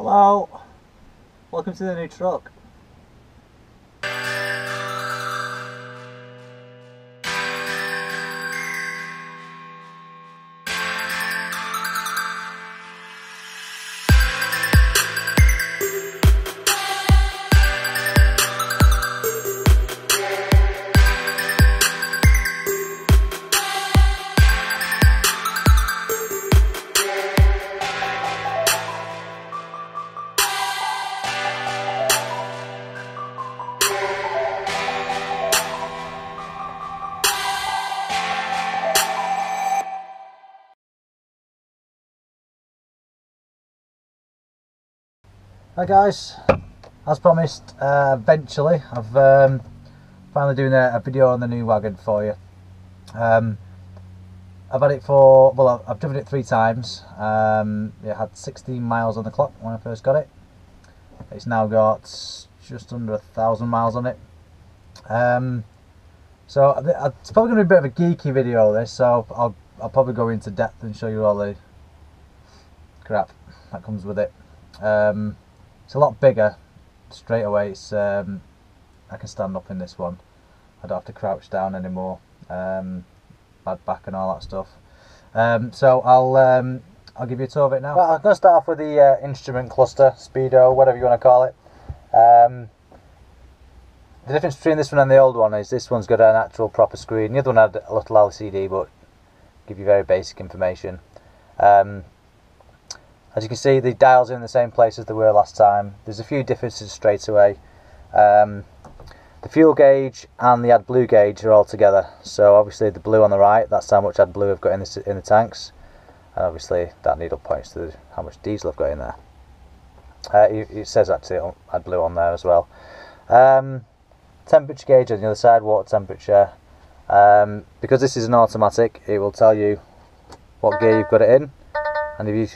Hello, welcome to the new truck. Hi guys, as promised, eventually I've finally doing a video on the new wagon for you. I've had it for, well, I've driven it 3 times. It had 16 miles on the clock when I first got it. It's now got just under 1,000 miles on it. So it's probably going to be a bit of a geeky video this, so I'll probably go into depth and show you all the crap that comes with it. It's a lot bigger straight away. It's I can stand up in this one. I don't have to crouch down anymore. Bad back and all that stuff. So I'll give you a tour of it now. Well, I'm going to start off with the instrument cluster, speedo, whatever you want to call it. The difference between this one and the old one is this one's got an actual proper screen. The other one had a little LCD, but give you very basic information. As you can see, the dials are in the same place as they were last time. There's a few differences straight away. The fuel gauge and the AdBlue gauge are all together. So obviously the blue on the right, that's how much AdBlue I've got in the tanks. And obviously that needle points to how much diesel I've got in there. It says actually AdBlue on there as well. Temperature gauge on the other side, water temperature. Because this is an automatic, it will tell you what gear you've got it in. And if you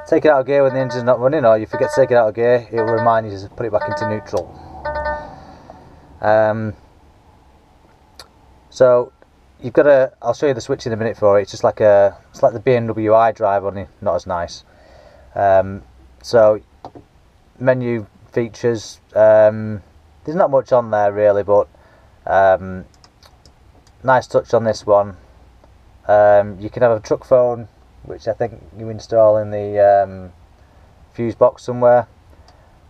take it out of gear when the engine's not running, or you forget to take it out of gear, it will remind you to put it back into neutral. So you've got to, I'll show you the switch in a minute for it. It's just like it's like the BMW I drive, only not as nice. So menu features, there's not much on there really, but nice touch on this one. You can have a truck phone, which I think you install in the fuse box somewhere,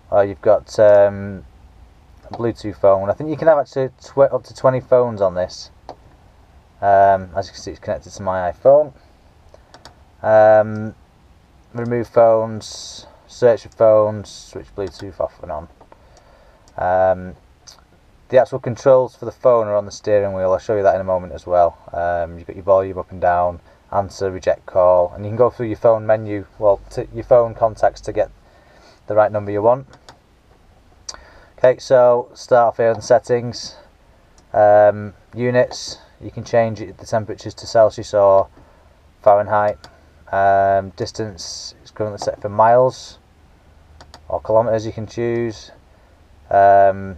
or you've got a Bluetooth phone. I think you can have actually up to 20 phones on this. As you can see, it's connected to my iPhone. Remove phones, search for phones, switch Bluetooth off and on. The actual controls for the phone are on the steering wheel. I'll show you that in a moment as well. You've got your volume up and down, answer, reject call, and you can go through your phone menu, well, to your phone contacts to get the right number you want. Okay, so start off here on the settings. Units, you can change the temperatures to Celsius or Fahrenheit. Distance is currently set for miles or kilometers, you can choose. The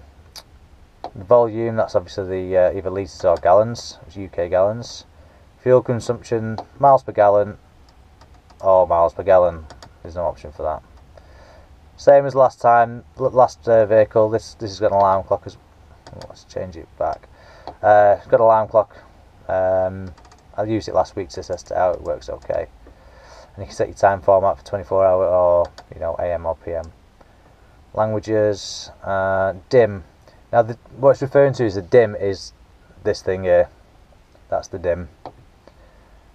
volume, that's obviously the either litres or gallons, it's UK gallons. Fuel consumption, miles per gallon or miles per gallon. There's no option for that. Same as last time, last vehicle. This has got an alarm clock as well. Let's change it back. It's got an alarm clock. I used it last week to test it out. It works okay. And you can set your time format for 24-hour or AM or PM. Languages, dim. Now what it's referring to as the dim is this thing here. That's the dim.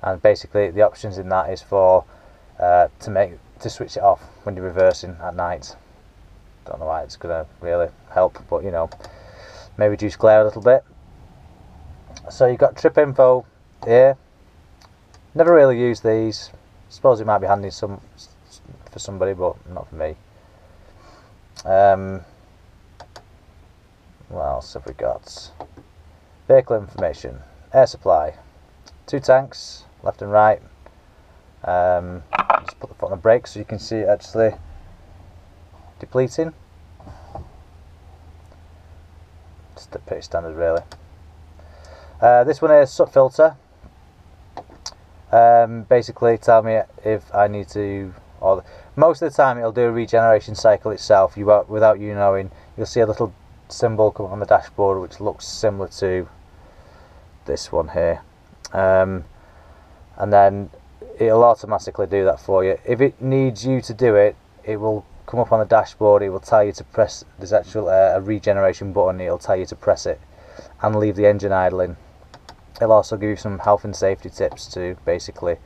And basically the options in that is for to switch it off when you're reversing at night. Don't know why it's gonna really help, but may reduce glare a little bit. So you've got trip info here. Never really use these. Suppose it might be handy for somebody, but not for me. What else have we got? Vehicle information, air supply, 2 tanks, left and right. Just put the foot on the brake so you can see it actually depleting. Just pretty standard really. This one is soot filter. Basically tell me if I need to, or Most of the time it'll do a regeneration cycle itself, without you knowing. You'll see a little symbol come on the dashboard which looks similar to this one here, and then it'll automatically do that for you. If it needs you to do it, it will come up on the dashboard. It will tell you to press, there's actual a regeneration button, it'll tell you to press it and leave the engine idling. It'll also give you some health and safety tips to basically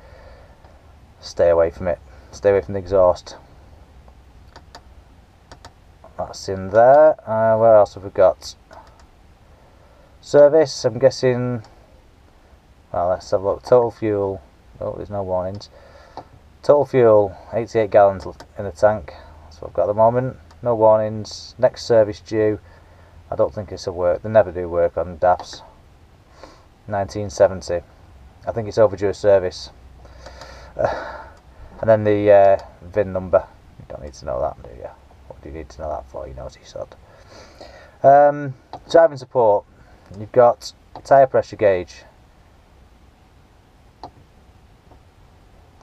stay away from it, stay away from the exhaust. That's in there. Where else have we got? Service, I'm guessing. Well, let's have a look. Total fuel. Oh, there's no warnings. Total fuel, 88 gallons in the tank. That's what I've got at the moment. No warnings. Next service due. I don't think it's a work. They never do work on DAFs. 1970. I think it's overdue a service. And then the VIN number. You don't need to know that, do you? What do you need to know that for? You nosy sod. Driving support. You've got tyre pressure gauge.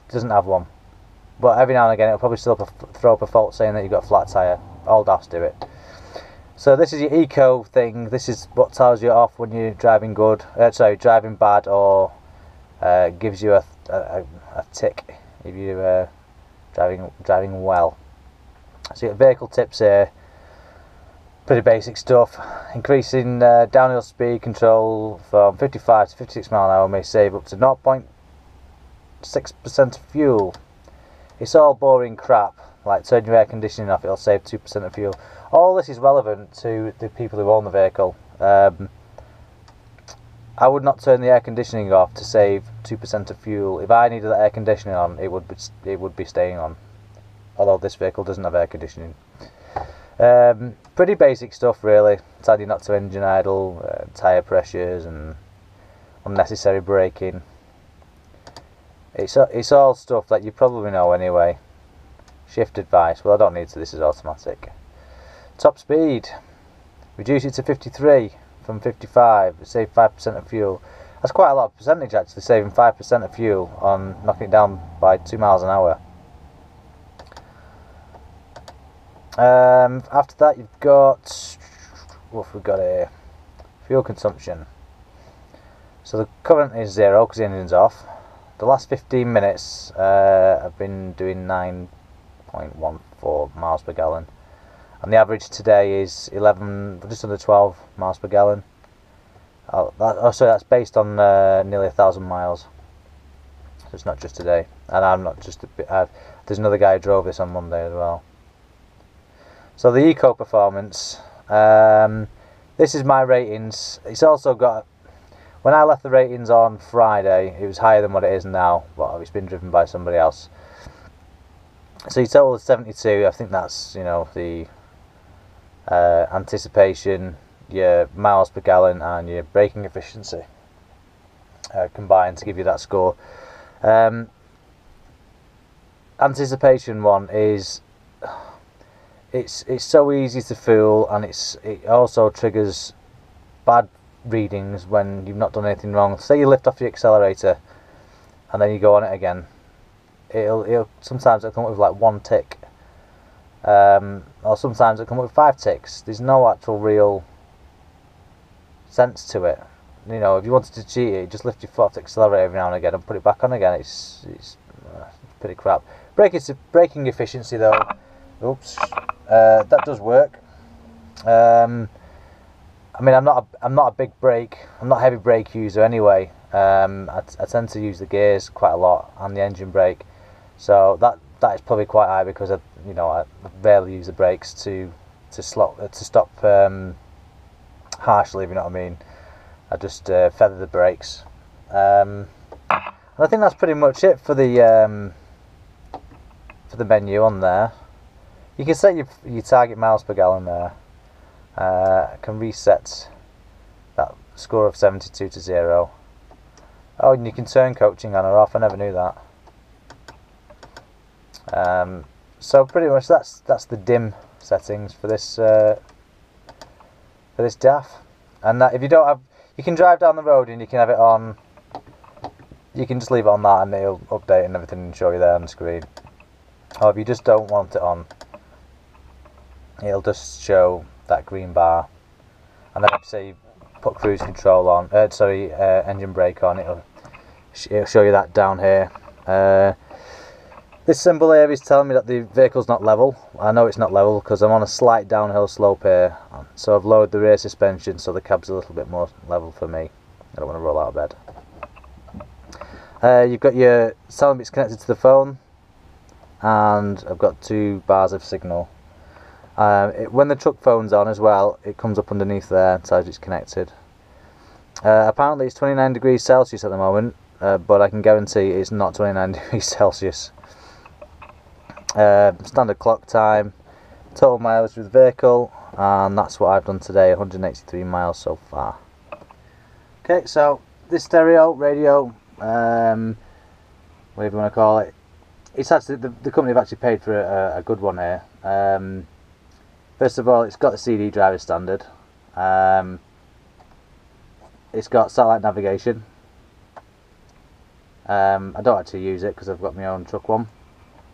Doesn't have one, but every now and again it'll probably still throw up a fault saying that you've got a flat tyre. All DAFs do it. So this is your eco thing. This is what tells you off when you're driving good. Driving bad, or gives you a tick if you're driving well. So you get vehicle tips here. Pretty basic stuff. Increasing downhill speed control from 55 to 56 mile an hour may save up to 0.6% of fuel. It's all boring crap, like turn your air conditioning off, it'll save 2% of fuel. All this is relevant to the people who own the vehicle. I would not turn the air conditioning off to save 2% of fuel. If I needed the air conditioning on, it would be staying on. Although this vehicle doesn't have air conditioning. Pretty basic stuff really. Tell you not to engine idle, tyre pressures and unnecessary braking. It's all stuff that you probably know anyway. Shift advice, well I don't need to, this is automatic. Top speed, reduce it to 53 from 55, save 5% of fuel. That's quite a lot of percentage actually, saving 5% of fuel on knocking it down by 2 miles an hour. After that you've got, what have we got here? Fuel consumption. So the current is 0 because the engine's off. The last 15 minutes I've been doing 9.14 miles per gallon, and the average today is 11, just under 12 miles per gallon. So that's based on nearly 1,000 miles. So it's not just today, and I'm not just. There's another guy who drove this on Monday as well. So the eco performance. This is my ratings. It's also got. When I left the ratings on Friday, it was higher than what it is now, but it's been driven by somebody else. So your total is 72. I think that's, you know, the anticipation, your miles per gallon, and your braking efficiency combined to give you that score. Anticipation one is, it's so easy to fool, and it also triggers bad readings when you've not done anything wrong. Say you lift off the accelerator and then you go on it again, it'll sometimes it'll come up with like 1 tick, or sometimes it'll come up with 5 ticks. There's no actual real sense to it. You know, if you wanted to cheat it, just lift your foot off the accelerator every now and again and put it back on again. It's pretty crap. Braking efficiency though, oops, that does work. I mean, I'm not a heavy brake user anyway. I tend to use the gears quite a lot and the engine brake, so that is probably quite high because I rarely use the brakes to stop harshly, if you know what I mean. I just feather the brakes. And I think that's pretty much it for the menu on there. You can set your target miles per gallon there. I can reset that score of 72 to 0. Oh, and you can turn coaching on or off. I never knew that. So pretty much that's the dim settings for this DAF. And that, if you don't have, you can drive down the road and you can have it on. You can just leave it on that and it'll update and everything and show you there on the screen. or if you just don't want it on, it'll just show that green bar, and then if say you put cruise control on, engine brake on, it'll show you that down here. This symbol here is telling me that the vehicle's not level. I know it's not level because I'm on a slight downhill slope here, so I've lowered the rear suspension so the cab's a little bit more level for me. I don't want to roll out of bed. You've got your sound bits connected to the phone, and I've got 2 bars of signal. When the truck phone's on as well, it comes up underneath there, tells you it's connected. Apparently it's 29 degrees Celsius at the moment, but I can guarantee it's not 29 degrees Celsius. Standard clock time, total mileage with the vehicle, and that's what I've done today, 183 miles so far. Okay, so this stereo, radio, whatever you want to call it, it's actually, the company have actually paid for a good one here. First of all, it's got the CD driver standard. It's got satellite navigation. I don't actually use it because I've got my own truck one,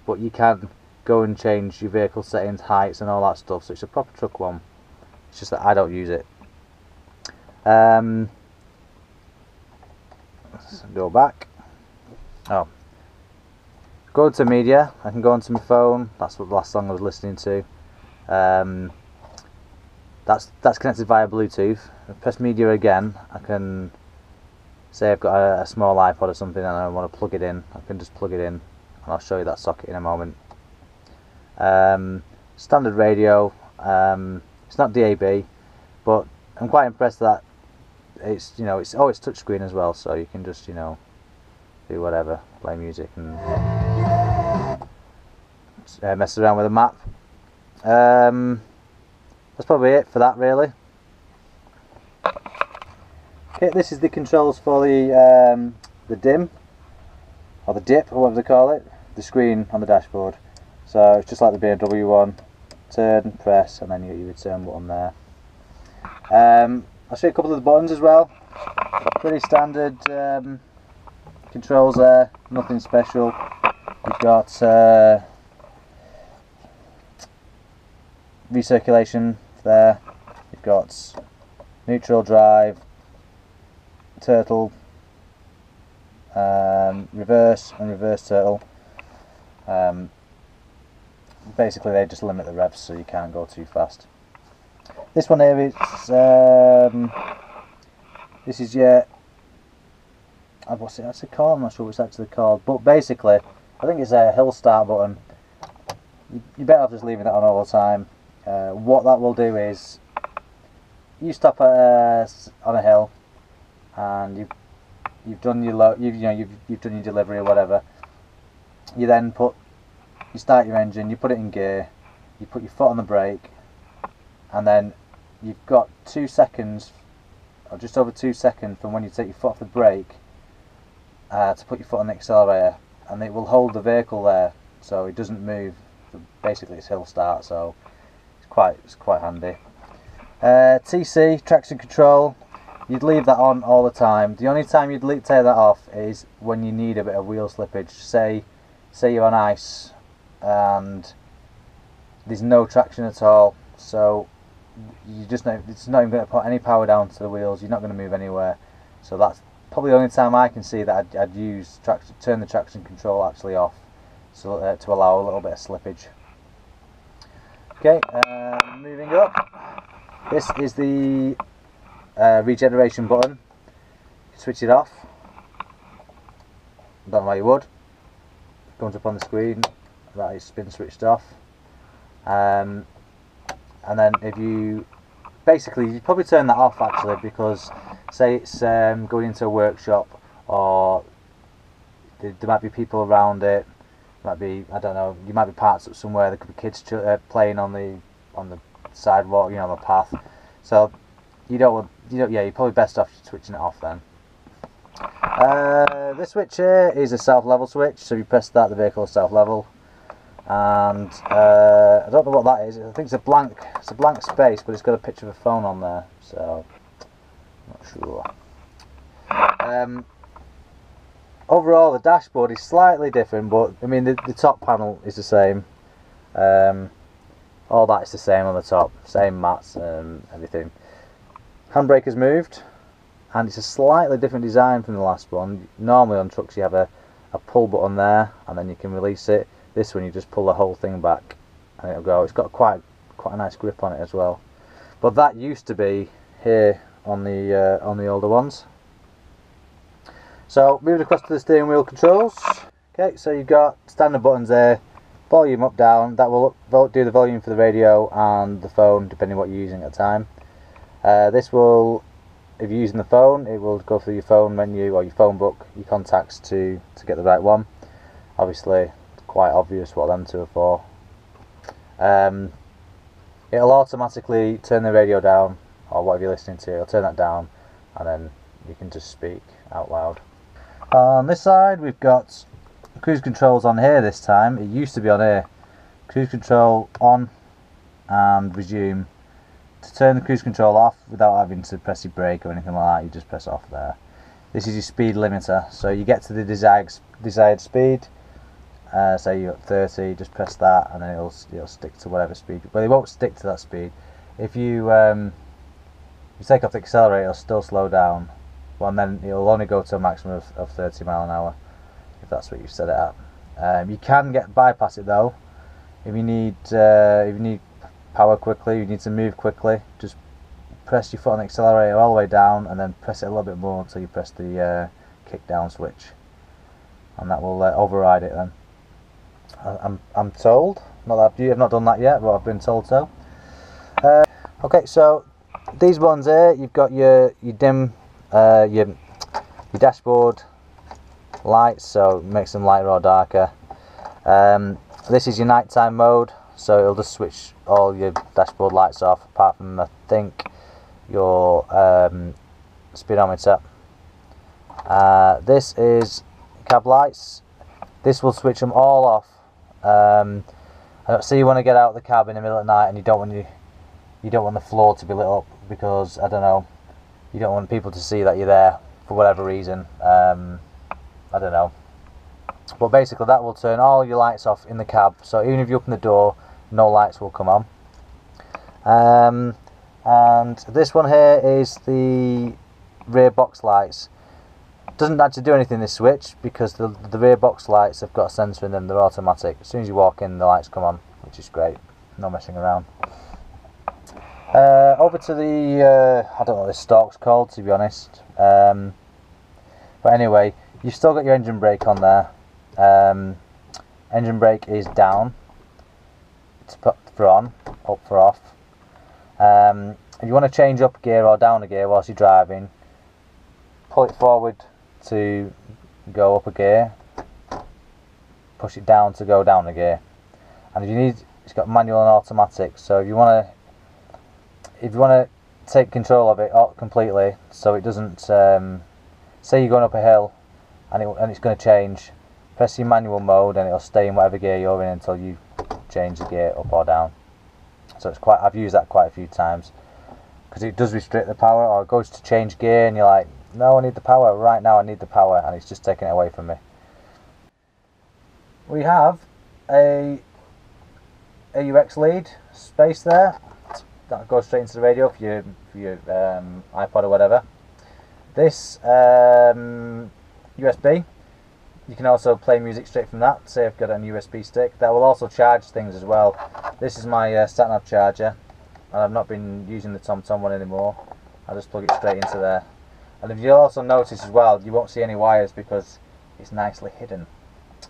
but you can go and change your vehicle settings, heights and all that stuff, so it's a proper truck one. It's just that I don't use it. Let's go back. Oh, go into media. I can go onto my phone. That's what the last song I was listening to. That's connected via Bluetooth. If I press media again, I can say I've got a small iPod or something and I want to plug it in. I can just plug it in, and I'll show you that socket in a moment. Standard radio. It's not DAB, but I'm quite impressed that it's it's touchscreen as well, so you can just do whatever, play music and mess around with a map. That's probably it for that, really. Okay, this is the controls for the dim, or the dip, or whatever they call it, the screen on the dashboard. So it's just like the BMW one, turn, press, and then you get your return button there. I'll show you a couple of the buttons as well. Pretty standard controls there, nothing special. You've got recirculation there, you've got neutral drive, turtle, reverse and reverse turtle. Basically they just limit the revs so you can't go too fast. This one here is this is your what's it actually called? I'm not sure what it's actually called, but basically I think it's a hill start button. You better off just leaving that on all the time. What that will do is you stop on a hill and you've done your you've done your delivery or whatever. You then you start your engine, you put it in gear, you put your foot on the brake, and then you've got 2 seconds, or just over 2 seconds from when you take your foot off the brake to put your foot on the accelerator, and it will hold the vehicle there so it doesn't move. Basically it's hill start, so it's quite handy. TC, traction control, you'd leave that on all the time. The only time you'd take that off is when you need a bit of wheel slippage. Say you're on ice and there's no traction at all, so it's not even going to put any power down to the wheels. You're not going to move anywhere. So that's probably the only time I can see that I'd use turn the traction control actually off, so to allow a little bit of slippage. Okay, moving up. This is the regeneration button. Switch it off. Don't know why you would. Comes up on the screen that it's been switched off. And then if you probably turn that off actually, because say it's going into a workshop, or there might be people around it. Might be, I don't know, you might be parked up somewhere. There could be kids playing on the sidewalk, on the path. So you're probably best off switching it off then. This switch here is a self-level switch, so if you press that, the vehicle is self-level. And I don't know what that is. I think it's a blank space, but it's got a picture of a phone on there, so I'm not sure. overall the dashboard is slightly different, but I mean the top panel is the same. All that is the same on the top, same mats and everything. Handbrake has moved, and it's a slightly different design from the last one. Normally on trucks you have a pull button there, and then you can release it. This one you just pull the whole thing back, and it'll go. It's got quite a nice grip on it as well. But that used to be here on the older ones. So moving across to the steering wheel controls. Okay, so you've got standard buttons there. Volume up, down. That will do the volume for the radio and the phone, depending on what you're using at the time. This will, if you're using the phone, it will go through your phone menu or your phone book, your contacts to get the right one. Obviously, it's quite obvious what them two are for. It'll automatically turn the radio down, or whatever you're listening to, it'll turn that down, and then you can just speak out loud. On this side, we've got cruise controls on here this time. It used to be on here. Cruise control on and resume. To turn the cruise control off without having to press your brake or anything like that, you just press it off there. This is your speed limiter, so you get to the desired speed. Say you're at 30, just press that, and then it'll stick to whatever speed. But it won't stick to that speed. If you take off the accelerator, it'll still slow down. Well, and then it'll only go to a maximum of 30 miles an hour, if that's what you've set it at. You can bypass it though. If you need power quickly, you need to move quickly, just press your foot on the accelerator all the way down, and then press it a little bit more until you press the kick down switch, and that will override it then. I'm told, not that you have not done that yet, but I've been told so. Okay, so these ones here, you've got your dim, your dashboard lights, so it makes them lighter or darker. This is your nighttime mode, so it'll just switch all your dashboard lights off, apart from I think your speedometer. This is cab lights. This will switch them all off. So you want to get out of the cab in the middle of the night, and you don't want the floor to be lit up, because I don't know, you don't want people to see that you're there for whatever reason. I don't know, but basically that will turn all your lights off in the cab, so even if you open the door, no lights will come on. And this one here is the rear box lights. Doesn't actually do anything, this switch, because the rear box lights have got a sensor in them. They're automatic. As soon as you walk in, the lights come on, which is great. No messing around. Over to the I don't know what this stalk's called, to be honest, but anyway, you've still got your engine brake on there. Engine brake is down, it's put for on, up for off. If you want to change up a gear or down a gear whilst you're driving, pull it forward to go up a gear, push it down to go down a gear. And if you need, it's got manual and automatic, so if you want to take control of it completely, so it doesn't, say you're going up a hill and it's going to change, press your manual mode and it'll stay in whatever gear you're in until you change the gear up or down. So it's I've used that quite a few times, because it does restrict the power, or it goes to change gear and you're like, no, I need the power right now, I need the power, and it's just taking it away from me. We have a AUX lead space there that goes straight into the radio for your iPod or whatever. This USB, you can also play music straight from that. Say I've got a USB stick, that will also charge things as well. This is my sat-nav charger, and I've not been using the TomTom one anymore. I just plug it straight into there. And if you'll also notice as well, you won't see any wires because it's nicely hidden.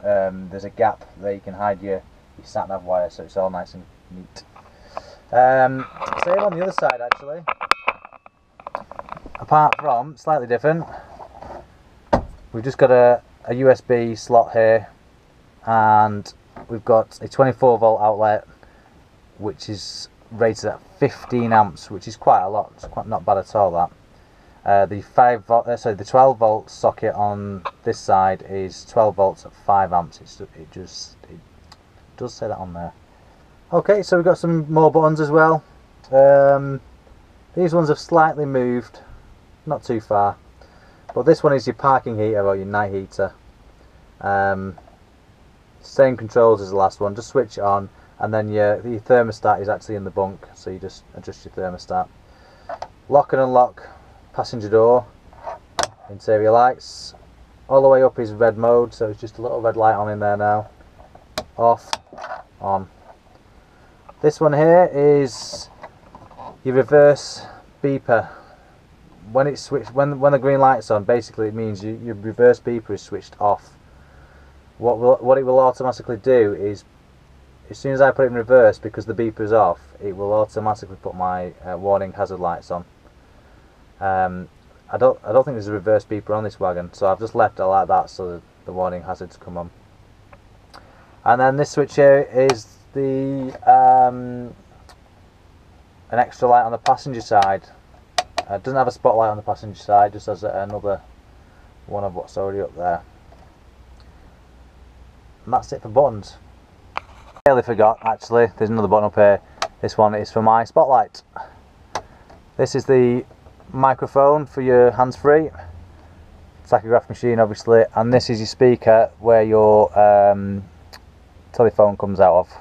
There's a gap there you can hide your sat-nav wire, so it's all nice and neat. Same on the other side actually. Apart from, slightly different, we've just got a USB slot here, and we've got a 24 volt outlet, which is rated at 15 amps, which is quite a lot. It's quite not bad at all, that. The 12 volt socket on this side is 12 volts at 5 amps. It does say that on there. Okay, so we've got some more buttons as well. These ones have slightly moved, not too far, but this one is your parking heater or your night heater. Same controls as the last one, just switch it on, and then your thermostat is actually in the bunk, so you just adjust your thermostat. Lock and unlock passenger door, interior lights. All the way up is red mode, so it's just a little red light on in there now. Off, on. This one here is your reverse beeper. When it's switched, when the green light's on, basically it means your reverse beeper is switched off. What it will automatically do is, as soon as I put it in reverse, because the beeper is off, it will automatically put my warning hazard lights on. I don't think there's a reverse beeper on this wagon, so I've just left it like that so that the warning hazards come on. And then this switch here is the an extra light on the passenger side. It doesn't have a spotlight on the passenger side, just has another one of what's already up there. And that's it for buttons. I nearly forgot, actually, there's another button up here. This one is for my spotlight. This is the microphone for your hands-free tachograph machine, obviously, and this is your speaker where your telephone comes out of.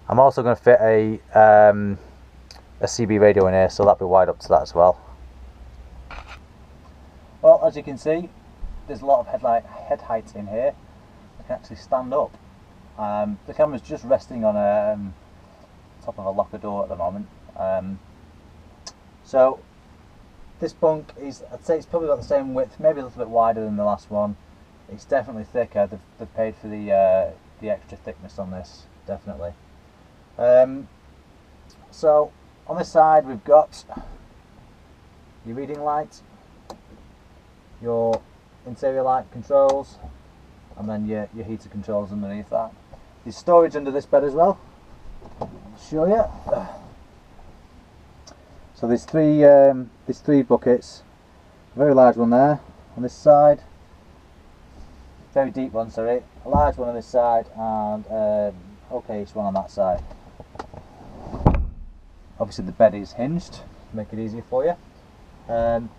I'm also going to fit a CB radio in here, so that'll be wired up to that as well. Well, as you can see, there's a lot of head height in here. I can actually stand up. The camera's just resting on top of a locker door at the moment. So this bunk is, I'd say it's probably got the same width, maybe a little bit wider than the last one. It's definitely thicker. They've paid for the extra thickness on this, definitely. So on this side we've got your reading light, your interior light controls, and then your heater controls underneath that. There's storage under this bed as well. I'll show you. So there's three buckets. A very large one there on this side. Very deep one, sorry. A large one on this side, and okay-ish one on that side. Obviously the bed is hinged to make it easier for you. The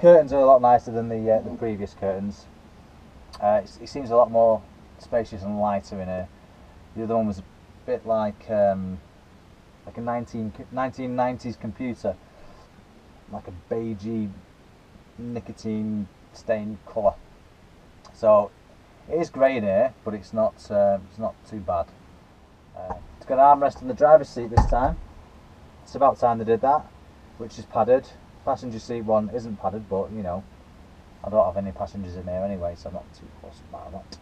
curtains are a lot nicer than the previous curtains. It seems a lot more spacious and lighter in here. The other one was a bit like a 1990s computer, like a beigey nicotine stained colour. So it is grey in here, but it's not too bad. It's got an armrest in the driver's seat this time. It's about time they did that, which is padded. Passenger seat one isn't padded, but you know, I don't have any passengers in here anyway, so I'm not too fussed about that.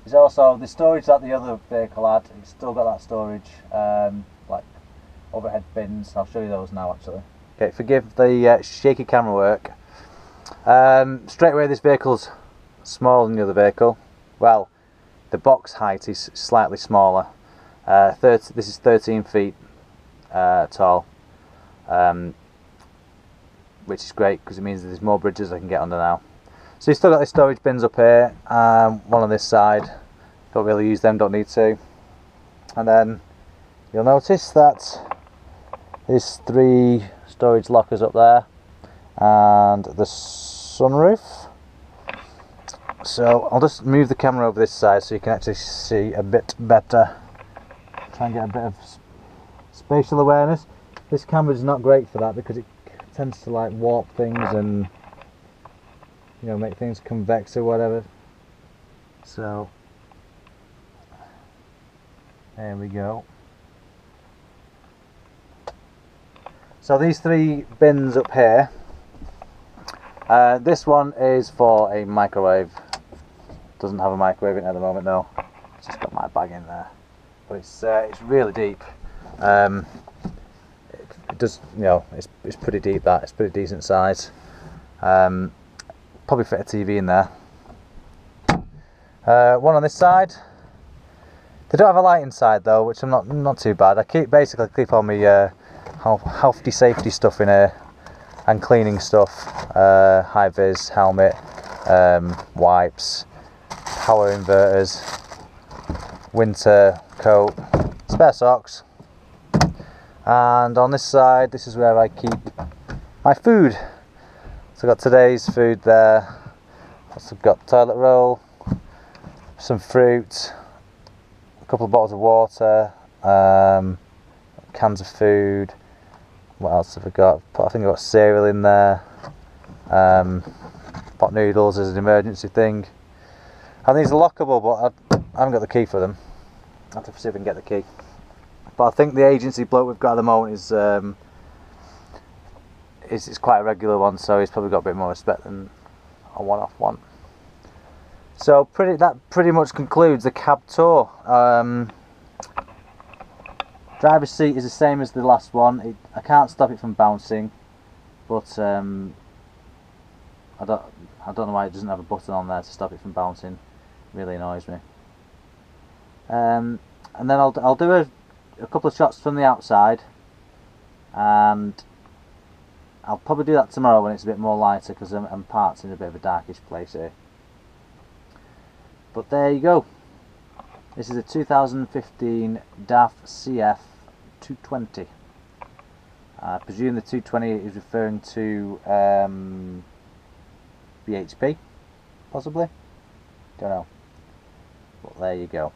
There's also the storage that the other vehicle had. It's still got that storage, like overhead bins. I'll show you those now, actually. Okay, forgive the shaky camera work. Straight away, this vehicle's smaller than the other vehicle. Well, the box height is slightly smaller. This is 13 feet tall, which is great because it means there's more bridges I can get under now. So you've still got the storage bins up here, one on this side. Don't really use them, don't need to. And then you'll notice that there's 3 storage lockers up there, and the sunroof. So I'll just move the camera over this side so you can actually see a bit better. Try and get a bit of spatial awareness. This camera is not great for that because it tends to like warp things and, you know, make things convex or whatever. So there we go. So these 3 bins up here, this one is for a microwave. Doesn't have a microwave in it at the moment though. It's just got my bag in there, but it's really deep. It does, you know, it's pretty deep. That it's pretty decent size. Probably fit a TV in there. One on this side. They don't have a light inside though, which I'm not too bad. I basically keep all my healthy safety stuff in here and cleaning stuff. High vis helmet, wipes, power inverters, winter coat, spare socks. And on this side, this is where I keep my food. So I've got today's food there. Also got toilet roll, some fruit, a couple of bottles of water, cans of food. What else have I got? I think I've got cereal in there, pot noodles as an emergency thing. And these are lockable, but I haven't got the key for them. I'll have to see if I can get the key. But I think the agency bloke we've got at the moment is quite a regular one, so he's probably got a bit more respect than a one-off one. So that pretty much concludes the cab tour. Driver's seat is the same as the last one. I can't stop it from bouncing, but I don't know why it doesn't have a button on there to stop it from bouncing. It really annoys me. And then I'll do a couple of shots from the outside, and I'll probably do that tomorrow when it's a bit more lighter, because I'm parked in a bit of a darkish place here. But there you go. This is a 2015 DAF CF 220. I presume the 220 is referring to BHP, possibly. Don't know. But there you go.